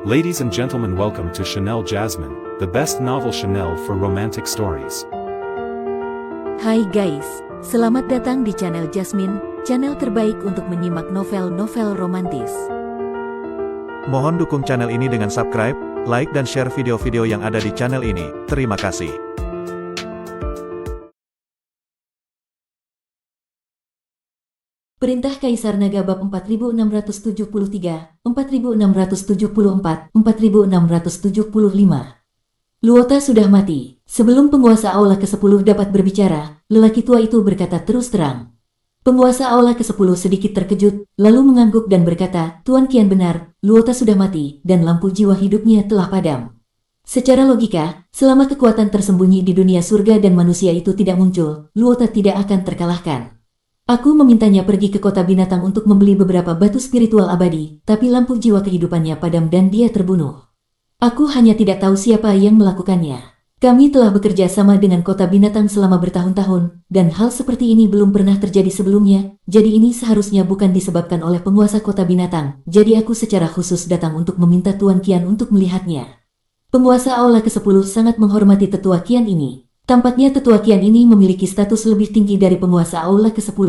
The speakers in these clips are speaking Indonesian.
Ladies and gentlemen, welcome to Chanel Jasmine, the best novel Chanel for romantic stories. Hai guys, selamat datang di channel Jasmine, channel terbaik untuk menyimak novel-novel romantis. Mohon dukung channel ini dengan subscribe, like dan share video-video yang ada di channel ini. Terima kasih. Perintah Kaisar Naga bab 4673, 4674, 4675. Luota sudah mati. Sebelum penguasa Aula ke-10 dapat berbicara, lelaki tua itu berkata terus terang. Penguasa Aula ke-10 sedikit terkejut, lalu mengangguk dan berkata, Tuan Kian benar, Luota sudah mati, dan lampu jiwa hidupnya telah padam. Secara logika, selama kekuatan tersembunyi di dunia surga dan manusia itu tidak muncul, Luota tidak akan terkalahkan. Aku memintanya pergi ke kota binatang untuk membeli beberapa batu spiritual abadi, tapi lampu jiwa kehidupannya padam dan dia terbunuh. Aku hanya tidak tahu siapa yang melakukannya. Kami telah bekerja sama dengan kota binatang selama bertahun-tahun, dan hal seperti ini belum pernah terjadi sebelumnya, jadi ini seharusnya bukan disebabkan oleh penguasa kota binatang, jadi aku secara khusus datang untuk meminta Tuan Kian untuk melihatnya. Penguasa Aula ke-10 sangat menghormati tetua Kian ini. Tampaknya tetua Kian ini memiliki status lebih tinggi dari penguasa Aula ke-10.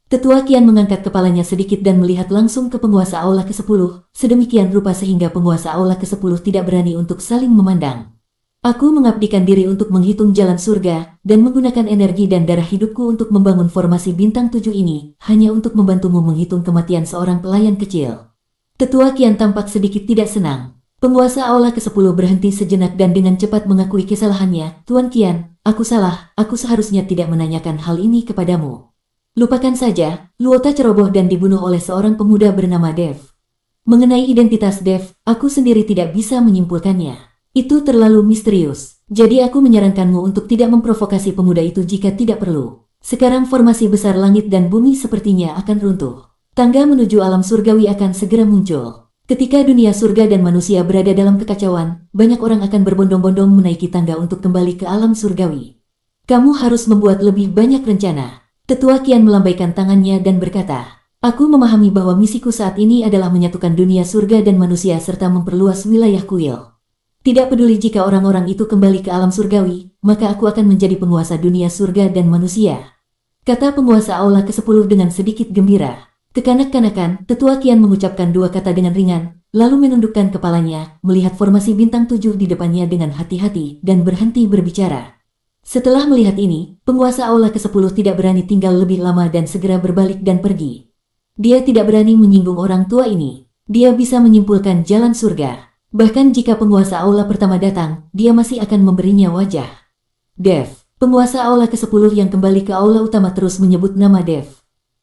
Tetua Kian mengangkat kepalanya sedikit dan melihat langsung ke penguasa Aula ke-10, sedemikian rupa sehingga penguasa Aula ke-10 tidak berani untuk saling memandang. Aku mengabdikan diri untuk menghitung jalan surga, dan menggunakan energi dan darah hidupku untuk membangun formasi bintang 7 ini, hanya untuk membantumu menghitung kematian seorang pelayan kecil. Tetua Kian tampak sedikit tidak senang. Penguasa Aula ke-10 berhenti sejenak dan dengan cepat mengakui kesalahannya. Tuan Kian, aku salah, aku seharusnya tidak menanyakan hal ini kepadamu. Lupakan saja, Luota ceroboh dan dibunuh oleh seorang pemuda bernama Dev. Mengenai identitas Dev, aku sendiri tidak bisa menyimpulkannya. Itu terlalu misterius, jadi aku menyarankanmu untuk tidak memprovokasi pemuda itu jika tidak perlu. Sekarang formasi besar langit dan bumi sepertinya akan runtuh. Tangga menuju alam surgawi akan segera muncul. Ketika dunia surga dan manusia berada dalam kekacauan, banyak orang akan berbondong-bondong menaiki tangga untuk kembali ke alam surgawi. Kamu harus membuat lebih banyak rencana. Tetua Kian melambaikan tangannya dan berkata, aku memahami bahwa misiku saat ini adalah menyatukan dunia surga dan manusia serta memperluas wilayah kuil. Tidak peduli jika orang-orang itu kembali ke alam surgawi, maka aku akan menjadi penguasa dunia surga dan manusia. Kata penguasa Aula ke-10 dengan sedikit gembira. Kekanak-kanakan, tetua Kian mengucapkan dua kata dengan ringan, lalu menundukkan kepalanya, melihat formasi bintang 7 di depannya dengan hati-hati, dan berhenti berbicara. Setelah melihat ini, penguasa Aula ke-10 tidak berani tinggal lebih lama dan segera berbalik dan pergi. Dia tidak berani menyinggung orang tua ini. Dia bisa menyimpulkan jalan surga. Bahkan jika penguasa Aula pertama datang, dia masih akan memberinya wajah. Dev, penguasa Aula ke-10 yang kembali ke Aula utama terus menyebut nama Dev.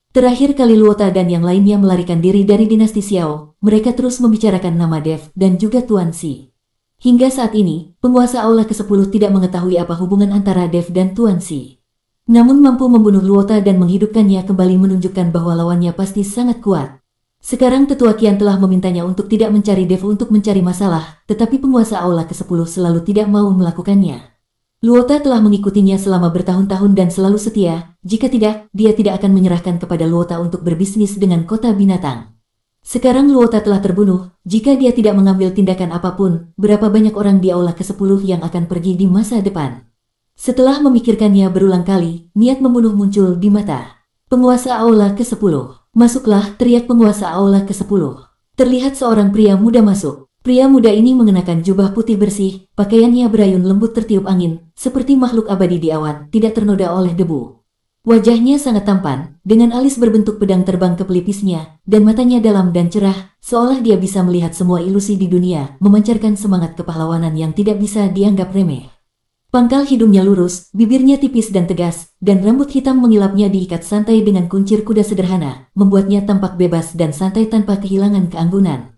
Terakhir kali Luota dan yang lainnya melarikan diri dari dinasti Xiao, mereka terus membicarakan nama Dev dan juga Tuan Si. Hingga saat ini, penguasa Aula ke-10 tidak mengetahui apa hubungan antara Dev dan Tuan Si. Namun mampu membunuh Luota dan menghidupkannya kembali menunjukkan bahwa lawannya pasti sangat kuat. Sekarang tetua Kian telah memintanya untuk tidak mencari Dev untuk mencari masalah, tetapi penguasa Aula ke-10 selalu tidak mau melakukannya. Luota telah mengikutinya selama bertahun-tahun dan selalu setia, jika tidak, dia tidak akan menyerahkan kepada Luota untuk berbisnis dengan kota binatang. Sekarang Luota telah terbunuh, jika dia tidak mengambil tindakan apapun, berapa banyak orang di Aula ke-10 yang akan pergi di masa depan. Setelah memikirkannya berulang kali, niat membunuh muncul di mata penguasa Aula ke-10. Masuklah, teriak penguasa Aula ke-10. Terlihat seorang pria muda masuk. Pria muda ini mengenakan jubah putih bersih, pakaiannya berayun lembut tertiup angin, seperti makhluk abadi di awan, tidak ternoda oleh debu. Wajahnya sangat tampan, dengan alis berbentuk pedang terbang ke pelipisnya, dan matanya dalam dan cerah, seolah dia bisa melihat semua ilusi di dunia, memancarkan semangat kepahlawanan yang tidak bisa dianggap remeh. Pangkal hidungnya lurus, bibirnya tipis dan tegas, dan rambut hitam mengilapnya diikat santai dengan kuncir kuda sederhana, membuatnya tampak bebas dan santai tanpa kehilangan keanggunan.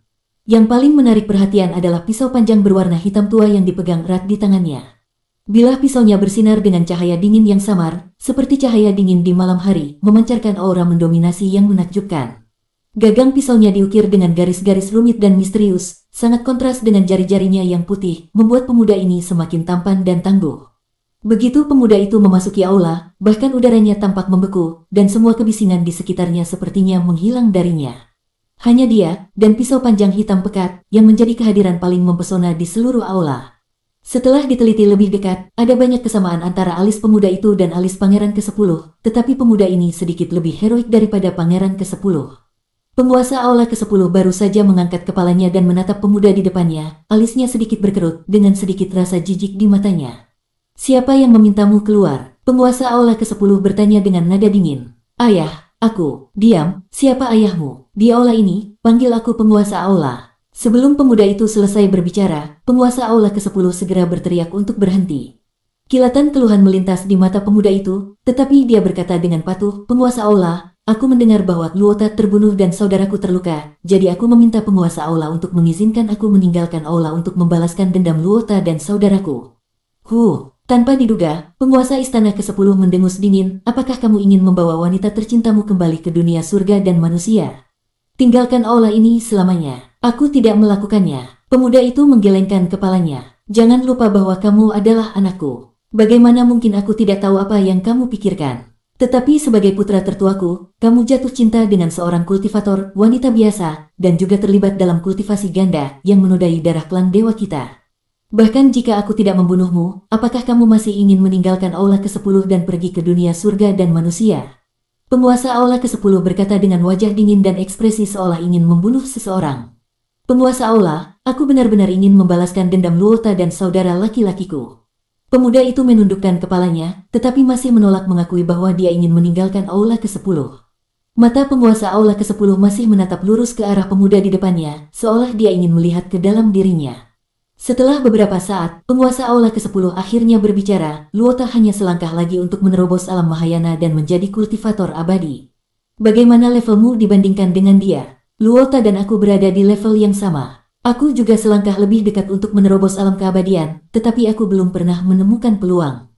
Yang paling menarik perhatian adalah pisau panjang berwarna hitam tua yang dipegang erat di tangannya. Bilah pisaunya bersinar dengan cahaya dingin yang samar, seperti cahaya dingin di malam hari, memancarkan aura mendominasi yang menakjubkan. Gagang pisaunya diukir dengan garis-garis rumit dan misterius, sangat kontras dengan jari-jarinya yang putih, membuat pemuda ini semakin tampan dan tangguh. Begitu pemuda itu memasuki aula, bahkan udaranya tampak membeku, dan semua kebisingan di sekitarnya sepertinya menghilang darinya. Hanya dia, dan pisau panjang hitam pekat, yang menjadi kehadiran paling mempesona di seluruh aula. Setelah diteliti lebih dekat, ada banyak kesamaan antara alis pemuda itu dan alis pangeran ke-10, tetapi pemuda ini sedikit lebih heroik daripada pangeran ke-10. Penguasa aula ke-10 baru saja mengangkat kepalanya dan menatap pemuda di depannya, alisnya sedikit berkerut, dengan sedikit rasa jijik di matanya. "Siapa yang memintamu keluar?" Penguasa aula ke-10 bertanya dengan nada dingin. "Ayah, aku." "Diam, siapa ayahmu?" "Di aula ini, panggil aku penguasa aula." Sebelum pemuda itu selesai berbicara, penguasa aula ke-10 segera berteriak untuk berhenti. Kilatan keluhan melintas di mata pemuda itu, tetapi dia berkata dengan patuh, "Penguasa aula, aku mendengar bahwa Luota terbunuh dan saudaraku terluka, jadi aku meminta penguasa aula untuk mengizinkan aku meninggalkan aula untuk membalaskan dendam Luota dan saudaraku." Tanpa diduga, penguasa istana ke-10 mendengus dingin, "Apakah kamu ingin membawa wanita tercintamu kembali ke dunia surga dan manusia? Tinggalkan aula ini selamanya." "Aku tidak melakukannya." Pemuda itu menggelengkan kepalanya. "Jangan lupa bahwa kamu adalah anakku. Bagaimana mungkin aku tidak tahu apa yang kamu pikirkan? Tetapi sebagai putra tertuaku, kamu jatuh cinta dengan seorang kultivator, wanita biasa, dan juga terlibat dalam kultivasi ganda yang menodai darah klan dewa kita. Bahkan jika aku tidak membunuhmu, apakah kamu masih ingin meninggalkan aula ke-10 dan pergi ke dunia surga dan manusia?" Penguasa aula ke-10 berkata dengan wajah dingin dan ekspresi seolah ingin membunuh seseorang. "Penguasa aula, aku benar-benar ingin membalaskan dendam Luota dan saudara laki-lakiku." Pemuda itu menundukkan kepalanya, tetapi masih menolak mengakui bahwa dia ingin meninggalkan aula ke-10. Mata penguasa aula ke-10 masih menatap lurus ke arah pemuda di depannya, seolah dia ingin melihat ke dalam dirinya. Setelah beberapa saat, penguasa aula ke-10 akhirnya berbicara, "Luota hanya selangkah lagi untuk menerobos alam Mahayana dan menjadi kultivator abadi. Bagaimana levelmu dibandingkan dengan dia?" "Luota dan aku berada di level yang sama. Aku juga selangkah lebih dekat untuk menerobos alam keabadian, tetapi aku belum pernah menemukan peluang.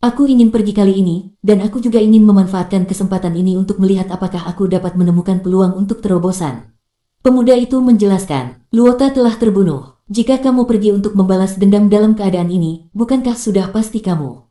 Aku ingin pergi kali ini, dan aku juga ingin memanfaatkan kesempatan ini untuk melihat apakah aku dapat menemukan peluang untuk terobosan." Pemuda itu menjelaskan, "Luota telah terbunuh. Jika kamu pergi untuk membalas dendam dalam keadaan ini, bukankah sudah pasti kamu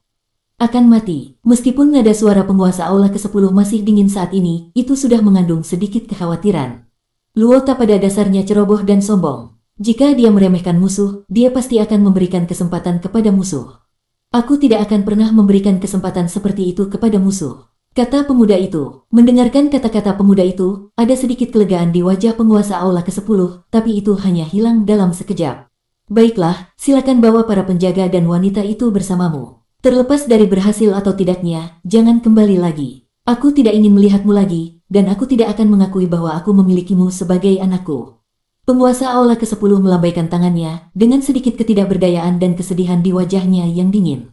akan mati?" Meskipun nada suara penguasa aula ke-10 masih dingin saat ini, itu sudah mengandung sedikit kekhawatiran. Luota pada dasarnya ceroboh dan sombong. Jika dia meremehkan musuh, dia pasti akan memberikan kesempatan kepada musuh. "Aku tidak akan pernah memberikan kesempatan seperti itu kepada musuh," kata pemuda itu. Mendengarkan kata-kata pemuda itu, ada sedikit kelegaan di wajah penguasa aula ke-10, tapi itu hanya hilang dalam sekejap. "Baiklah, silakan bawa para penjaga dan wanita itu bersamamu. Terlepas dari berhasil atau tidaknya, jangan kembali lagi. Aku tidak ingin melihatmu lagi, dan aku tidak akan mengakui bahwa aku memilikimu sebagai anakku." Penguasa aula ke-10 melambaikan tangannya, dengan sedikit ketidakberdayaan dan kesedihan di wajahnya yang dingin.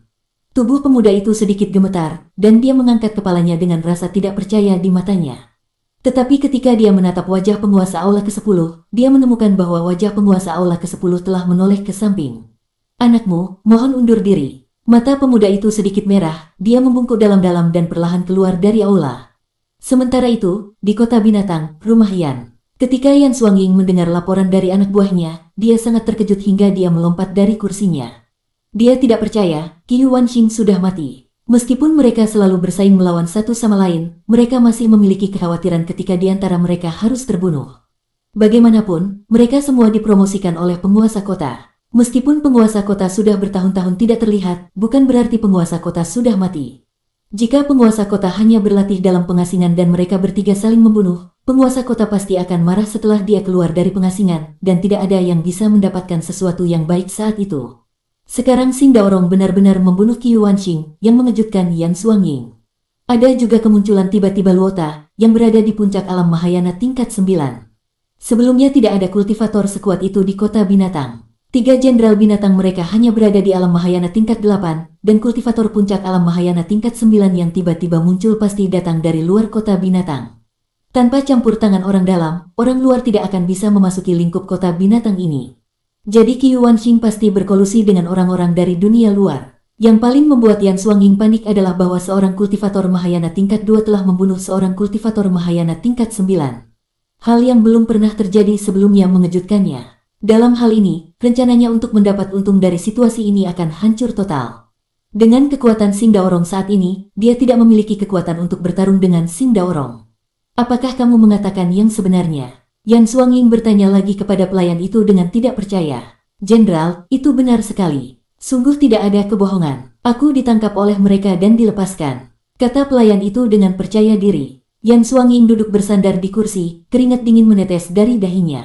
Tubuh pemuda itu sedikit gemetar, dan dia mengangkat kepalanya dengan rasa tidak percaya di matanya. Tetapi ketika dia menatap wajah penguasa aula ke-10, dia menemukan bahwa wajah penguasa aula ke-10 telah menoleh ke samping. "Anakmu, mohon undur diri." Mata pemuda itu sedikit merah, dia membungkuk dalam-dalam dan perlahan keluar dari aula. Sementara itu, di kota binatang, rumah Yan. Ketika Yan Xuangying mendengar laporan dari anak buahnya, dia sangat terkejut hingga dia melompat dari kursinya. Dia tidak percaya, Qi Yuanxing sudah mati. Meskipun mereka selalu bersaing melawan satu sama lain, mereka masih memiliki kekhawatiran ketika di antara mereka harus terbunuh. Bagaimanapun, mereka semua dipromosikan oleh penguasa kota. Meskipun penguasa kota sudah bertahun-tahun tidak terlihat, bukan berarti penguasa kota sudah mati. Jika penguasa kota hanya berlatih dalam pengasingan dan mereka bertiga saling membunuh, penguasa kota pasti akan marah setelah dia keluar dari pengasingan, dan tidak ada yang bisa mendapatkan sesuatu yang baik saat itu. Sekarang Xing Daorong benar-benar membunuh Qi Yuanxing, yang mengejutkan Yan Xuangying. Ada juga kemunculan tiba-tiba Luota, yang berada di puncak alam Mahayana tingkat 9. Sebelumnya tidak ada kultivator sekuat itu di kota binatang. 3 jenderal binatang mereka hanya berada di alam Mahayana tingkat 8, dan kultivator puncak alam Mahayana tingkat 9 yang tiba-tiba muncul pasti datang dari luar kota binatang. Tanpa campur tangan orang dalam, orang luar tidak akan bisa memasuki lingkup kota binatang ini. Jadi Qi Yuanxing pasti berkolusi dengan orang-orang dari dunia luar. Yang paling membuat Yan Xuangying panik adalah bahwa seorang kultivator Mahayana tingkat 2 telah membunuh seorang kultivator Mahayana tingkat 9. Hal yang belum pernah terjadi sebelumnya mengejutkannya. Dalam hal ini, rencananya untuk mendapat untung dari situasi ini akan hancur total. Dengan kekuatan Xing Daorong saat ini, dia tidak memiliki kekuatan untuk bertarung dengan Xing Daorong. "Apakah kamu mengatakan yang sebenarnya?" Yan Xuangying bertanya lagi kepada pelayan itu dengan tidak percaya. Jenderal, itu benar sekali. Sungguh tidak ada kebohongan. Aku ditangkap oleh mereka dan dilepaskan, kata pelayan itu dengan percaya diri. Yan Xuangying duduk bersandar di kursi, keringat dingin menetes dari dahinya.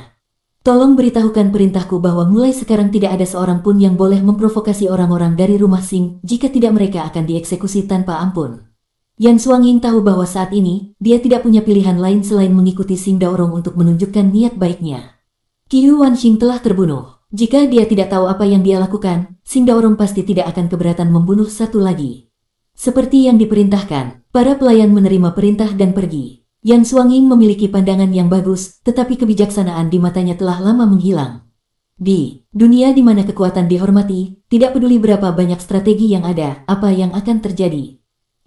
Tolong beritahukan perintahku bahwa mulai sekarang tidak ada seorang pun yang boleh memprovokasi orang-orang dari rumah Xing, jika tidak mereka akan dieksekusi tanpa ampun. Yan Xuangying tahu bahwa saat ini, dia tidak punya pilihan lain selain mengikuti Xing Daorong untuk menunjukkan niat baiknya. Qiu Wanxing telah terbunuh. Jika dia tidak tahu apa yang dia lakukan, Xing Daorong pasti tidak akan keberatan membunuh satu lagi. Seperti yang diperintahkan, para pelayan menerima perintah dan pergi. Yan Xuangying memiliki pandangan yang bagus, tetapi kebijaksanaan di matanya telah lama menghilang. Di dunia di mana kekuatan dihormati, tidak peduli berapa banyak strategi yang ada, apa yang akan terjadi.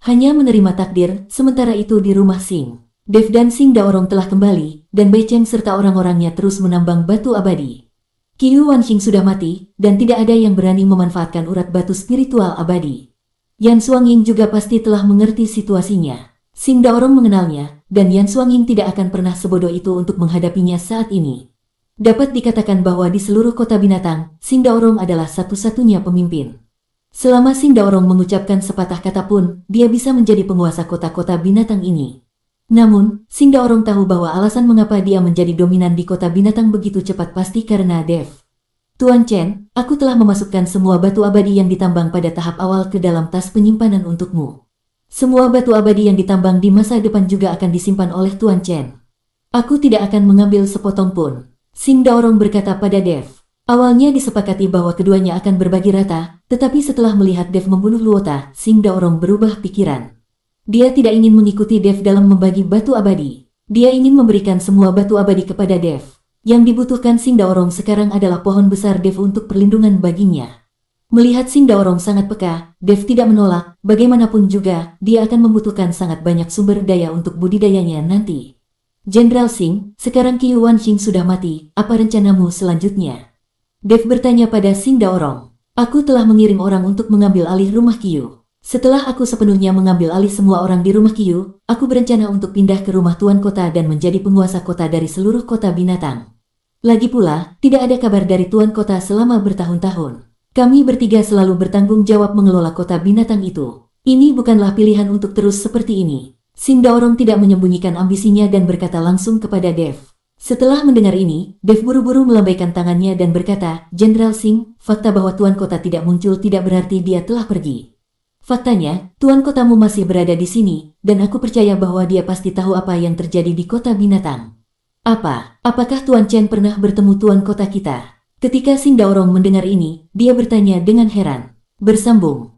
Hanya menerima takdir, sementara itu di rumah Xing. Dev dan Xing Daorong telah kembali, dan Bai Cheng serta orang-orangnya terus menambang batu abadi. Qiu Wanxing sudah mati, dan tidak ada yang berani memanfaatkan urat batu spiritual abadi. Yan Xuangying juga pasti telah mengerti situasinya. Xing Daorong mengenalnya, dan Yan Xuangying tidak akan pernah sebodoh itu untuk menghadapinya saat ini. Dapat dikatakan bahwa di seluruh kota binatang, Xing Daorong adalah satu-satunya pemimpin. Selama Xing Daorong mengucapkan sepatah kata pun, dia bisa menjadi penguasa kota-kota binatang ini. Namun, Xing Daorong tahu bahwa alasan mengapa dia menjadi dominan di kota binatang begitu cepat pasti karena Dev. Tuan Chen, aku telah memasukkan semua batu abadi yang ditambang pada tahap awal ke dalam tas penyimpanan untukmu. Semua batu abadi yang ditambang di masa depan juga akan disimpan oleh Tuan Chen. Aku tidak akan mengambil sepotong pun, Xing Daorong berkata pada Dev. Awalnya disepakati bahwa keduanya akan berbagi rata, tetapi setelah melihat Dev membunuh Luota, Xing Daorong berubah pikiran. Dia tidak ingin mengikuti Dev dalam membagi batu abadi. Dia ingin memberikan semua batu abadi kepada Dev. Yang dibutuhkan Xing Daorong sekarang adalah pohon besar Dev untuk perlindungan baginya. Melihat Xing Daorong sangat peka, Dev tidak menolak, bagaimanapun juga, dia akan membutuhkan sangat banyak sumber daya untuk budidayanya nanti. Jenderal Xing, sekarang Qiu Wanxing sudah mati, apa rencanamu selanjutnya? Dev bertanya pada Xing Daorong. Aku telah mengirim orang untuk mengambil alih rumah Qiu. Setelah aku sepenuhnya mengambil alih semua orang di rumah Qiu, aku berencana untuk pindah ke rumah tuan kota dan menjadi penguasa kota dari seluruh kota binatang. Lagi pula, tidak ada kabar dari tuan kota selama bertahun-tahun. Kami bertiga selalu bertanggung jawab mengelola kota binatang itu. Ini bukanlah pilihan untuk terus seperti ini. Xing Daorong tidak menyembunyikan ambisinya dan berkata langsung kepada Dev. Setelah mendengar ini, Dev buru-buru melambaikan tangannya dan berkata, Jenderal Xing, fakta bahwa tuan kota tidak muncul tidak berarti dia telah pergi. Faktanya, tuan kotamu masih berada di sini, dan aku percaya bahwa dia pasti tahu apa yang terjadi di kota binatang. Apakah Tuan Chen pernah bertemu tuan kota kita? Ketika Xing Daorong mendengar ini, dia bertanya dengan heran. Bersambung.